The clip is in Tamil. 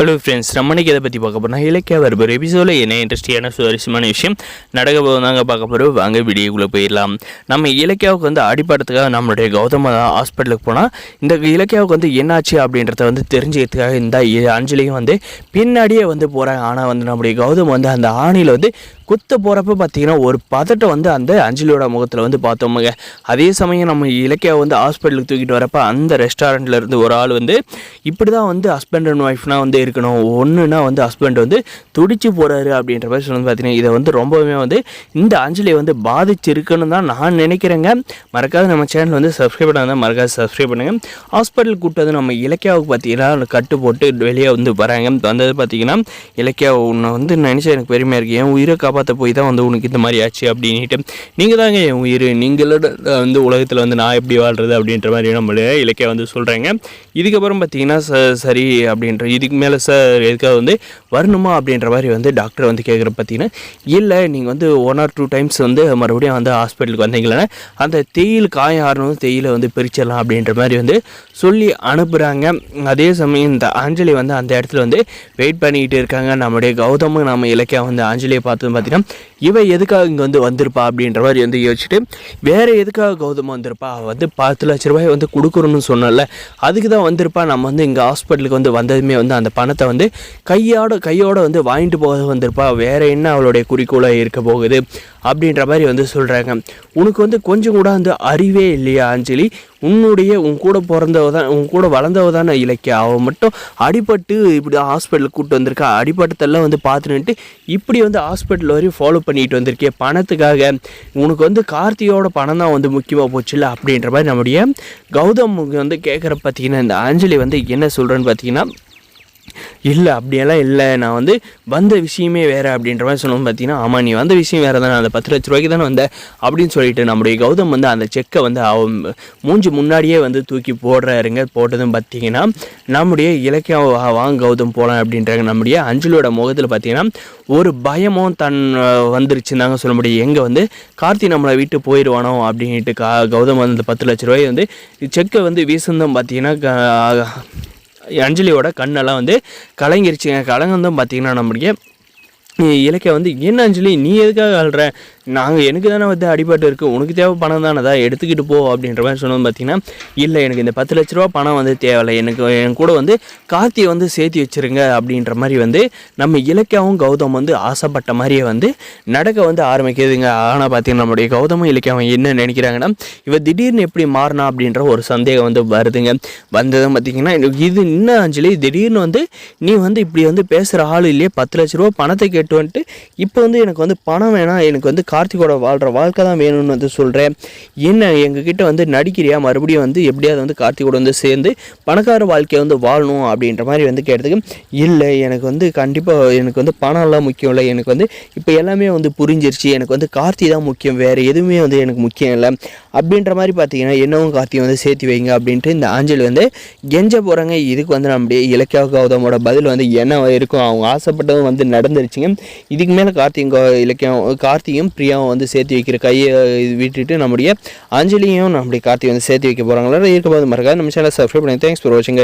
ஹலோ ஃப்ரெண்ட்ஸ், நம்ம இதை பற்றி பார்க்க போனால் இலக்கிய வரப்போகிற எபிசோடில் என்ன இன்ட்ரெஸ்டிங்கான சுவாரஸ்யமான விஷயம் நடக்க போதாங்க பார்க்க போகிறோம். வாங்க வீடியோக்குள்ளே போயிடலாம். நம்ம இலக்கியாவுக்கு அடிப்படத்துக்காக நம்மளுடைய கௌதம ஹாஸ்பிட்டலுக்கு போனால் இந்த இலக்கியாவுக்கு என்னாச்சு அப்படின்றத தெரிஞ்சுக்கிறதுக்காக இந்த அஞ்சலியும் பின்னாடியே போகிறாங்க. ஆனால் நம்முடைய கௌதம் அந்த ஆணியில் குத்த போகிறப்ப பார்த்தீங்கன்னா ஒரு பதட்டம் அந்த அஞ்சலியோட முகத்தில் பார்த்தோமுங்க. அதே சமயம் நம்ம இலக்கியா ஹாஸ்பிட்டலுக்கு தூக்கிட்டு வரப்போ அந்த ரெஸ்டாரண்ட்டில் இருந்து ஒரு ஆள் இப்படி தான் ஹஸ்பண்ட் அண்ட் ஒய்ஃப்னா இருக்கணும், ஒன்றுனா ஹஸ்பண்ட் துடிச்சு போகிறாரு அப்படின்ற மாதிரி சொல்லி பார்த்தீங்கன்னா இதை ரொம்பவுமே இந்த அஞ்சலியை பாதிச்சிருக்குன்னு தான் நான் நினைக்கிறேங்க. மறக்காத நம்ம சேனல் சப்ஸ்கிரைப் பண்ணாதான் மறக்காத சப்ஸ்கிரைப் பண்ணுங்கள். ஹாஸ்பிட்டலுக்கு கூப்பிட்டு நம்ம இலக்கியாவுக்கு பார்த்தீங்கன்னா கட்டு போட்டு வெளியே வராங்க. வந்தது பார்த்தீங்கன்னா இலக்கியா உன்னை நினச்சா எனக்கு பெருமையாக இருக்குது, என் உயிரை காப்பாற்ற போய் தான் உனக்கு இந்த மாதிரி ஆச்சு அப்படின்ட்டு, நீங்கள் தாங்க என் உயிர், நீங்களோட உலகத்தில் நான் எப்படி வாழ்கிறது அப்படின்ற மாதிரி நம்மளே இலக்கியா சொல்கிறாங்க. இதுக்கப்புறம் பார்த்தீங்கன்னா சரி அப்படின்ற இதுக்கு மேலே சார் எதுக்காக வரணுமா அப்படின்ற மாதிரி டாக்டர் கேட்குற பார்த்தீங்கன்னா இல்லை நீங்கள் 1 or 2 டைம்ஸ் மறுபடியும் ஹாஸ்பிட்டலுக்கு வந்தீங்களே அந்த தேயில் காயம் ஆறணும், தேயில பிரிச்சிடலாம் அப்படின்ற மாதிரி சொல்லி அனுப்புகிறாங்க. அதே சமயம் இந்த அஞ்சலி அந்த இடத்துல வெயிட் பண்ணிக்கிட்டு இருக்காங்க. நம்முடைய கௌதமும் நம்ம இலக்கியா அஞ்சலியை பார்த்தது பார்த்தீங்கன்னா இவ எதுக்காக இங்கே வந்திருப்பா அப்படின்ற மாதிரி யோசிச்சுட்டு வேறு எதுக்காக கௌதம் வந்திருப்பா, 10 லட்ச ரூபாய் கொடுக்குறோன்னு சொன்னல அதுக்கு தான் வந்திருப்பா. நம்ம இங்கே ஹாஸ்பிட்டலுக்கு வந்ததுமே அந்த பணத்தை கையோட வாங்கிட்டு போக வந்திருப்பா, வேறு என்ன அவளுடைய குறிக்கோளாக இருக்க போகுது அப்படின்ற மாதிரி சொல்கிறாங்க. உனக்கு கொஞ்சம் கூட அறிவே இல்லையா அஞ்சலி, உன் கூட பிறந்தவ தான், உன் கூட வளர்ந்தவ தானே இலக்கியா, அவள் மட்டும் அடிபட்டு இப்படி ஹாஸ்பிட்டலுக்கு கூப்பிட்டு வந்திருக்கா, அடிபட்டத்தெல்லாம் பார்த்துன்னுட்டு இப்படி ஹாஸ்பிட்டல் வரையும் ஃபாலோ பண்ணிட்டு வந்திருக்கே பணத்துக்காக, உனக்கு கார்த்தியோட பணம் தான் முக்கியமாக போச்சுல்ல அப்படின்ற மாதிரி நம்முடைய கௌதம் கேட்குற பார்த்தீங்கன்னா இந்த அஞ்சலி என்ன சொல்கிறேன்னு பார்த்தீங்கன்னா இல்லை அப்படியெல்லாம் இல்லை, நான் வந்த விஷயமே வேறு அப்படின்ற மாதிரி சொன்னோம். பார்த்தீங்கன்னா ஆமாம் நீ வந்த விஷயம் வேறு தானே, அந்த 10 லட்ச ரூபாய்க்கு தானே வந்த அப்படின்னு சொல்லிட்டு நம்முடைய கௌதம் அந்த செக்கை அவன் மூஞ்சி முன்னாடியே தூக்கி போடுறாருங்க. போட்டதும் பார்த்தீங்கன்னா நம்முடைய இலக்கியம் வாங்க கௌதம் போகலாம் அப்படின்றாங்க. நம்முடைய அஞ்சலியோட முகத்தில் பார்த்தீங்கன்னா ஒரு பயமும் வந்துருச்சுன்னு தாங்க சொல்ல முடியும். எங்கே கார்த்தி நம்மளை விட்டு போயிடுவானோ அப்படின்ட்டு கௌதம் அந்த 10 லட்ச ரூபாய் செக்கை வீசுந்தோம். பார்த்தீங்கன்னா அஞ்சலியோட கண்ணெல்லாம் கலங்கிருச்சுங்க. கலங்கந்தும் பார்த்தீங்கன்னா நம்முடைய இலக்கிய என்ன அஞ்சலி நீ எதுக்காக ஆள்ற, நாங்கள் எனக்கு தானே அடிபட்டு இருக்குது, உனக்கு தேவை பணம் தானே தான் எடுத்துக்கிட்டு போ அப்படின்ற மாதிரி சொன்னது. பார்த்தீங்கன்னா இல்லை எனக்கு இந்த 10 லட்ச ரூபா பணம் தேவையில்லை, எனக்கு என் கூட கார்த்தியை சேர்த்து வச்சுருங்க அப்படின்ற மாதிரி நம்ம இலக்கியாவும் கௌதம் ஆசைப்பட்ட மாதிரியே நடக்க ஆரம்பிக்குதுங்க. ஆனால் பார்த்தீங்கன்னா நம்முடைய கௌதமும் இலக்கியாவும் என்ன நினைக்கிறாங்கன்னா இவ திடீர்னு எப்படி மாறினா அப்படின்ற ஒரு சந்தேகம் வருதுங்க. வந்ததும் பார்த்தீங்கன்னா இது இன்னும் அஞ்சலி திடீர்னு நீ இப்படி பேசுகிற ஆள் இல்லையே, 10 லட்ச ரூபா பணத்தை கேட்டு இப்போ எனக்கு பணம் வேணாம், எனக்கு கார்த்திகோட வாழ்கிற வாழ்க்கை தான் வேணும்னு சொல்கிறேன், என்ன எங்ககிட்ட நடிக்கிறியா, மறுபடியும் எப்படியாவது கார்த்திகோட சேர்ந்து பணக்கார வாழ்க்கையை வாழணும் அப்படின்ற மாதிரி கேட்டதுக்கு இல்லை எனக்கு கண்டிப்பாக எனக்கு பணம்லாம் முக்கியம் இல்லை, எனக்கு இப்போ எல்லாமே புரிஞ்சிருச்சு, எனக்கு கார்த்தி தான் முக்கியம், வேறு எதுவுமே எனக்கு முக்கியம் இல்லை அப்படின்ற மாதிரி பார்த்தீங்கன்னா என்னவும் கார்த்தியை சேர்த்து வைங்க அப்படின்ட்டு இந்த ஆஞ்சலி கெஞ்ச போகிறாங்க. இதுக்கு நம்முடைய இலக்கிய கௌதமோட பதில் என்ன இருக்கும், அவங்க ஆசைப்பட்டதும் நடந்துருச்சுங்க. இதுக்கு மேலே கார்த்தியும் பிரியாவும் சேர்த்து வைக்கிற கையை விட்டுட்டு நம்முடைய அஞ்சலியும் நம்முடைய கார்த்தி சேர்த்து வைக்க போகிறாங்களா இருக்க போது மறக்காது நம்ம சேனலை சப்ஸ்கிரைப் பண்ணி தேங்க்ஸ் ஃபார் வாட்சிங்.